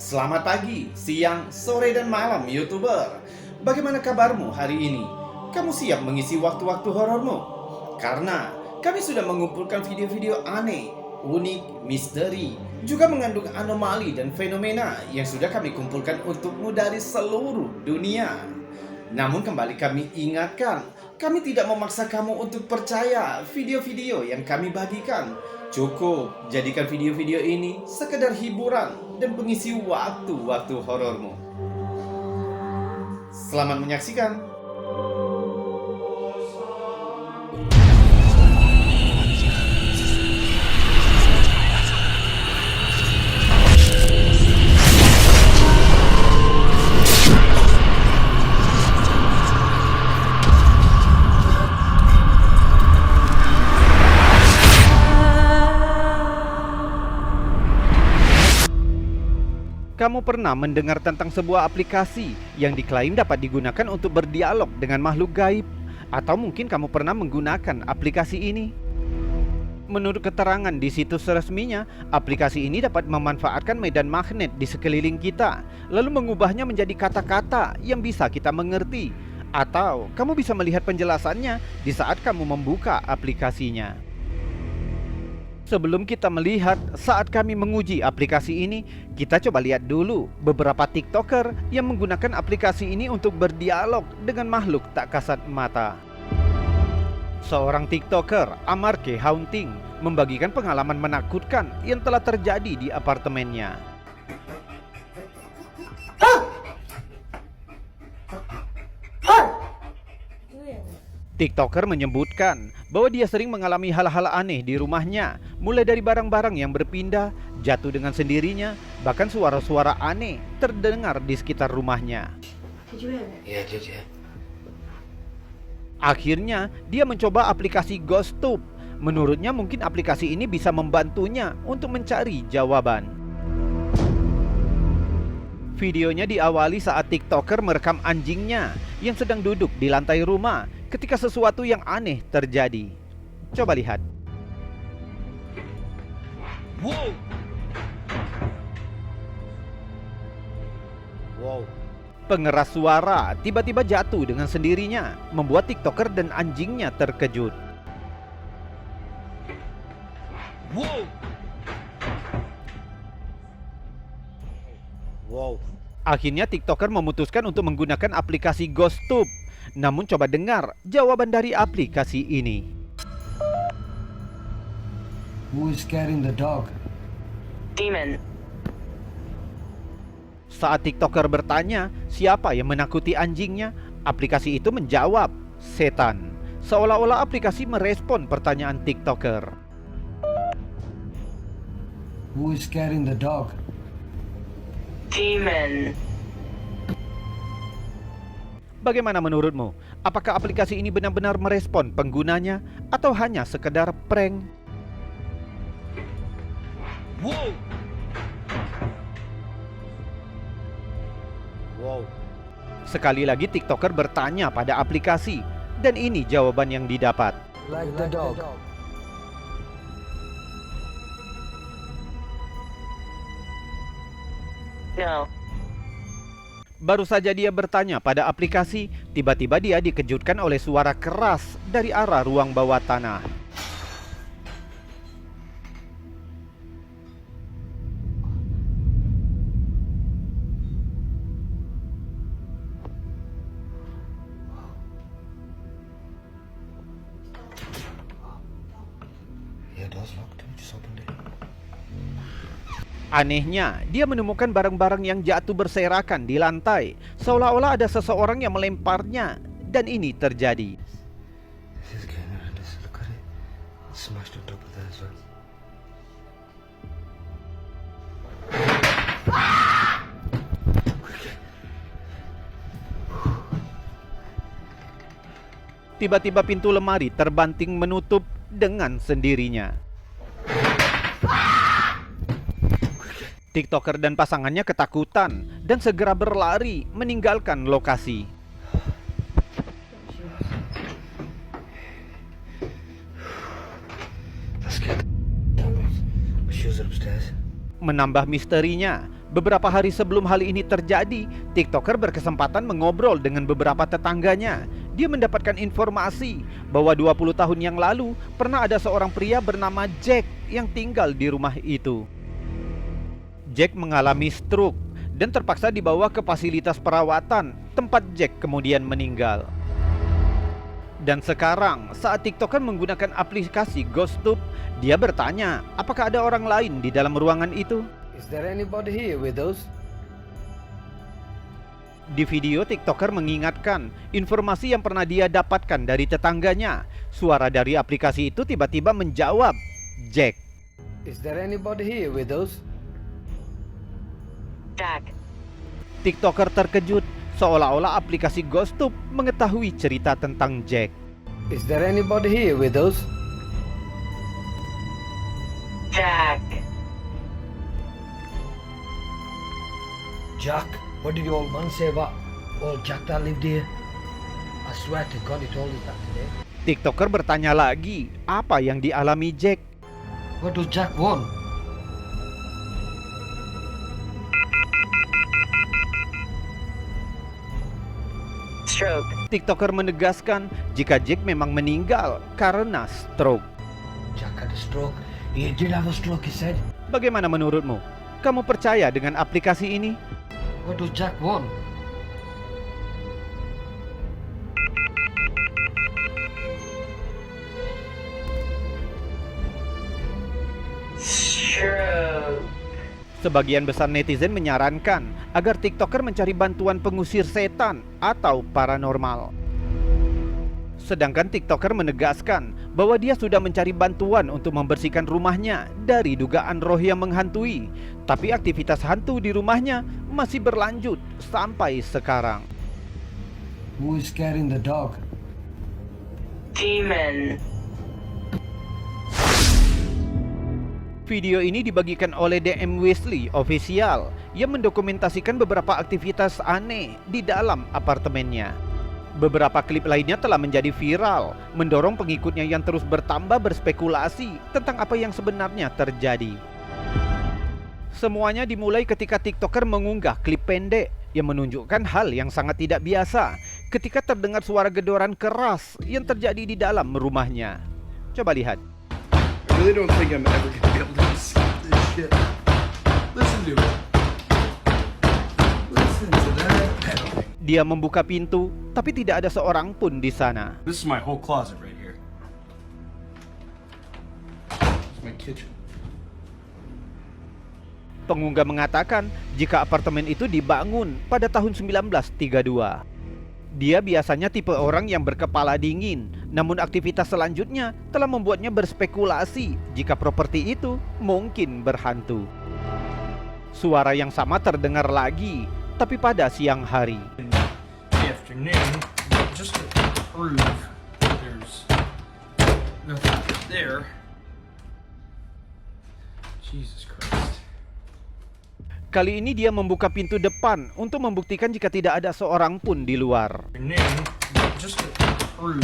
Selamat pagi, siang, sore, dan malam YouTuber. Bagaimana kabarmu hari ini? Kamu siap mengisi waktu-waktu horormu? Karena kami sudah mengumpulkan video-video aneh, unik, misteri, juga mengandung anomali dan fenomena yang sudah kami kumpulkan untukmu dari seluruh dunia. Namun kembali kami ingatkan, kami tidak memaksa kamu untuk percaya video-video yang kami bagikan. Cukup jadikan video-video ini sekedar hiburan dan pengisi waktu-waktu horormu. Selamat menyaksikan. Kamu pernah mendengar tentang sebuah aplikasi yang diklaim dapat digunakan untuk berdialog dengan makhluk gaib? Atau mungkin kamu pernah menggunakan aplikasi ini? Menurut keterangan di situs resminya, aplikasi ini dapat memanfaatkan medan magnet di sekeliling kita, lalu mengubahnya menjadi kata-kata yang bisa kita mengerti. Atau kamu bisa melihat penjelasannya di saat kamu membuka aplikasinya. Sebelum kita melihat saat kami menguji aplikasi ini, kita coba lihat dulu beberapa TikToker yang menggunakan aplikasi ini untuk berdialog dengan makhluk tak kasat mata. Seorang TikToker, Amarke Haunting, membagikan pengalaman menakutkan yang telah terjadi di apartemennya. TikToker menyebutkan bahwa dia sering mengalami hal-hal aneh di rumahnya, mulai dari barang-barang yang berpindah, jatuh dengan sendirinya, bahkan suara-suara aneh terdengar di sekitar rumahnya. Akhirnya, dia mencoba aplikasi GhostTube. Menurutnya mungkin aplikasi ini bisa membantunya untuk mencari jawaban. Videonya diawali saat TikToker merekam anjingnya yang sedang duduk di lantai rumah ketika sesuatu yang aneh terjadi. Coba lihat. Wow. Pengeras suara tiba-tiba jatuh dengan sendirinya, membuat TikToker dan anjingnya terkejut. Wow. Akhirnya TikToker memutuskan untuk menggunakan aplikasi GhostTube. Namun coba dengar jawaban dari aplikasi ini. Who is scaring the dog? Demon. Saat TikToker bertanya siapa yang menakuti anjingnya, aplikasi itu menjawab, setan. Seolah-olah aplikasi merespon pertanyaan TikToker. Who is scaring the dog? Demon. Bagaimana menurutmu? Apakah aplikasi ini benar-benar merespon penggunanya atau hanya sekedar prank? Wow. Sekali lagi TikToker bertanya pada aplikasi, dan ini jawaban yang didapat. Like the dog. No. Baru saja dia bertanya pada aplikasi, tiba-tiba dia dikejutkan oleh suara keras dari arah ruang bawah tanah. Yeah, door's locked. Just opened it. Anehnya, dia menemukan barang-barang yang jatuh berserakan di lantai, seolah-olah ada seseorang yang melemparnya, dan ini terjadi. This is getting horrendous. Look at it. Smashed on top of that as well. Tiba-tiba pintu lemari terbanting menutup dengan sendirinya. TikToker dan pasangannya ketakutan dan segera berlari meninggalkan lokasi. Let's get. Shoes upstairs. Menambah misterinya, Beberapa hari sebelum hal ini terjadi, TikToker berkesempatan mengobrol dengan beberapa tetangganya. Dia mendapatkan informasi bahwa 20 tahun yang lalu pernah ada seorang pria bernama Jack yang tinggal di rumah itu. Jack mengalami stroke dan terpaksa dibawa ke fasilitas perawatan, tempat Jack kemudian meninggal. Dan sekarang, saat TikToker menggunakan aplikasi GhostTube, dia bertanya, apakah ada orang lain di dalam ruangan itu? Is there anybody here with us? Di video, TikToker mengingatkan informasi yang pernah dia dapatkan dari tetangganya. Suara dari aplikasi itu tiba-tiba menjawab, Jack. Is there anybody here with us? Jack. TikToker terkejut, seolah-olah aplikasi GhostTube mengetahui cerita tentang Jack. Is there anybody here with us? Jack. Jack, what did the old man say about old Jack that lived here? I swear to God he told us that today. TikToker bertanya lagi, apa yang dialami Jack? What does Jack want? Stroke. TikToker menegaskan jika Jack memang meninggal karena stroke. Jack had a stroke. He did have a stroke, he said. Bagaimana menurutmu? Kamu percaya dengan aplikasi ini? What does Jack want? Stroke. Sebagian besar netizen menyarankan agar TikToker mencari bantuan pengusir setan atau paranormal. Sedangkan TikToker menegaskan bahwa dia sudah mencari bantuan untuk membersihkan rumahnya dari dugaan roh yang menghantui. Tapi aktivitas hantu di rumahnya masih berlanjut sampai sekarang. Who is scaring the dog? Demon. Video ini dibagikan oleh DM Wesley Official yang mendokumentasikan beberapa aktivitas aneh di dalam apartemennya. Beberapa klip lainnya telah menjadi viral, mendorong pengikutnya yang terus bertambah berspekulasi tentang apa yang sebenarnya terjadi. Semuanya dimulai ketika TikToker mengunggah klip pendek yang menunjukkan hal yang sangat tidak biasa ketika terdengar suara gedoran keras yang terjadi di dalam rumahnya. Coba lihat. I really don't think I'm ever gonna be able to escape this shit. Listen to it. Listen to that pedal. Dia membuka pintu, tapi tidak ada seorang pun di sana. This is my whole closet right here. It's my kitchen. Pengunggah mengatakan jika apartemen itu dibangun pada tahun 1932. Dia biasanya tipe orang yang berkepala dingin, namun aktivitas selanjutnya telah membuatnya berspekulasi jika properti itu mungkin berhantu. Suara yang sama terdengar lagi, tapi pada siang hari. In the afternoon, just to prove there's nothing there. Jesus Christ. Kali ini dia membuka pintu depan untuk membuktikan jika tidak ada seorang pun di luar. Just to prove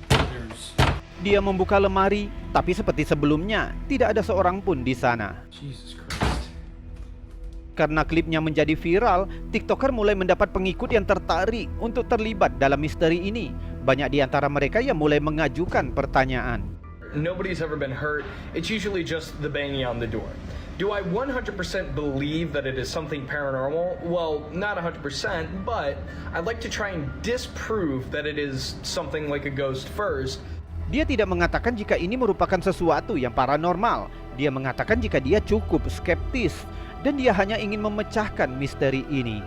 there's Dia membuka lemari, tapi seperti sebelumnya, tidak ada seorang pun di sana. Jesus Christ. Karena klipnya menjadi viral, TikToker mulai mendapat pengikut yang tertarik untuk terlibat dalam misteri ini. Banyak di antara mereka yang mulai mengajukan pertanyaan. Nobody's ever been hurt. It's usually just the banging on the door. Do I 100% believe that it is something paranormal? Well, not 100%, but I'd like to try and disprove that it is something like a ghost first. Dia tidak mengatakan jika ini merupakan sesuatu yang paranormal. Dia mengatakan jika dia cukup skeptis dan dia hanya ingin memecahkan misteri ini.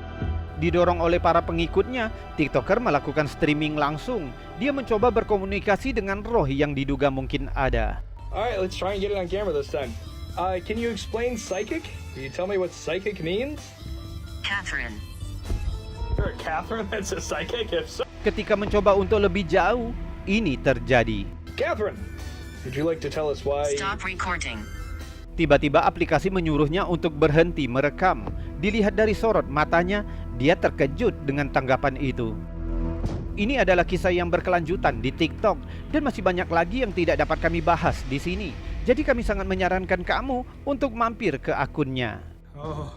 Didorong oleh para pengikutnya, TikToker melakukan streaming langsung. Dia mencoba berkomunikasi dengan roh yang diduga mungkin ada. Alright, let's try and get it on camera this time. Can you explain psychic? Can you tell me what psychic means? Catherine. You're a Catherine that's a psychic? If so, Ketika mencoba untuk lebih jauh, ini terjadi. Catherine, would you like to tell us why? Stop recording. Tiba-tiba aplikasi menyuruhnya untuk berhenti merekam. Dilihat dari sorot matanya, dia terkejut dengan tanggapan itu. Ini adalah kisah yang berkelanjutan di TikTok dan masih banyak lagi yang tidak dapat kami bahas di sini. Jadi kami sangat menyarankan kamu untuk mampir ke akunnya. Oh,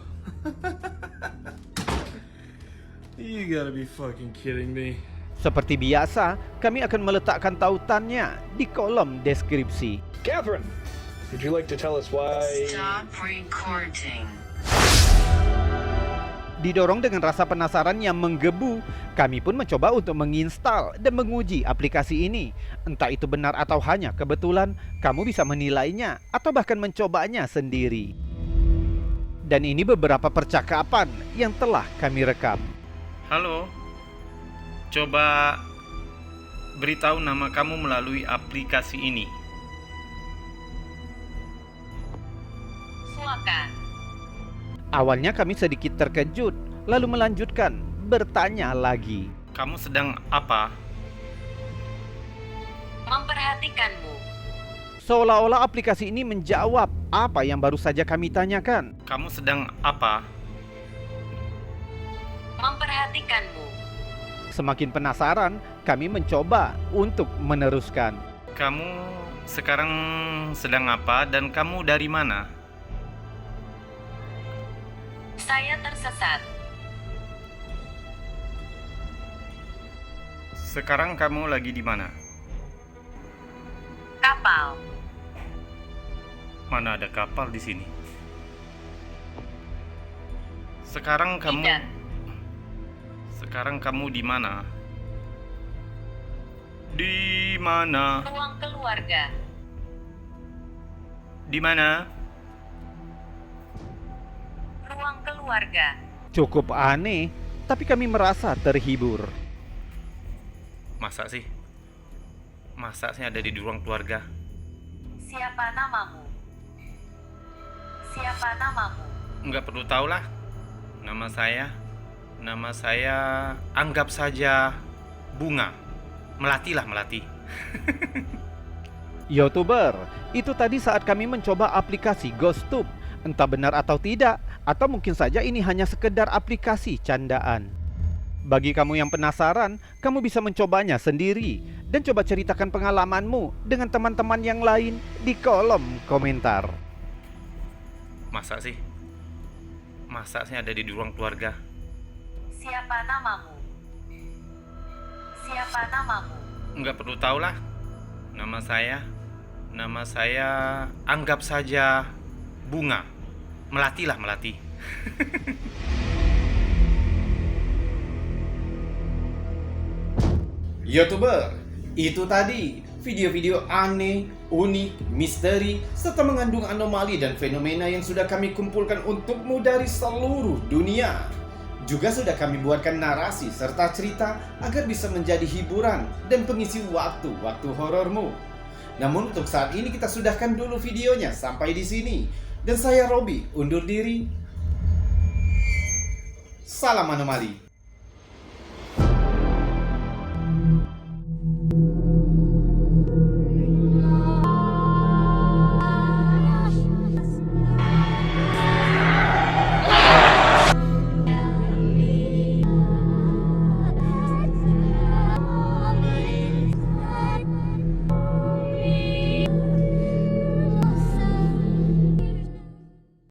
You gotta be fucking kidding me. Seperti biasa, kami akan meletakkan tautannya di kolom deskripsi. Catherine, would you like to tell us why? Stop recording. Didorong dengan rasa penasaran yang menggebu, kami pun mencoba untuk menginstal dan menguji aplikasi ini. Entah itu benar atau hanya kebetulan, kamu bisa menilainya atau bahkan mencobanya sendiri. Dan ini beberapa percakapan yang telah kami rekam. Halo, coba beritahu nama kamu melalui aplikasi ini. Silakan. Awalnya kami sedikit terkejut, lalu melanjutkan bertanya lagi. Kamu sedang apa? Memperhatikanmu. Seolah-olah aplikasi ini menjawab apa yang baru saja kami tanyakan. Kamu sedang apa? Memperhatikanmu. Semakin penasaran, kami mencoba untuk meneruskan. Kamu sekarang sedang apa dan kamu dari mana? Saya tersesat. Sekarang kamu lagi di mana? Kapal. Mana ada kapal di sini? Sekarang kamu Tidak. Sekarang kamu di mana? Di mana? Ruang keluarga. Di mana? Ruang keluarga. Cukup aneh, tapi kami merasa terhibur. Masa sih? Masa sih ada di ruang keluarga? Siapa namamu? Siapa namamu? Nggak perlu tahu lah. Nama saya anggap saja Bunga. Melati lah, Melati. YouTuber, itu tadi saat kami mencoba aplikasi GhostTube. Entah benar atau tidak, atau mungkin saja ini hanya sekedar aplikasi candaan. Bagi kamu yang penasaran, kamu bisa mencobanya sendiri dan coba ceritakan pengalamanmu dengan teman-teman yang lain di kolom komentar. Masa sih? Masa sih ada di ruang keluarga? Siapa namamu? Siapa namamu? Nggak perlu tahu lah. Nama saya anggap saja Bunga. Melati lah, Melati. YouTuber, itu tadi video-video aneh, unik, misteri, serta mengandung anomali dan fenomena yang sudah kami kumpulkan untukmu dari seluruh dunia. Juga sudah kami buatkan narasi serta cerita agar bisa menjadi hiburan dan pengisi waktu-waktu horormu. Namun untuk saat ini kita sudahkan dulu videonya sampai di sini. Dan saya Robby undur diri. Salam anomali.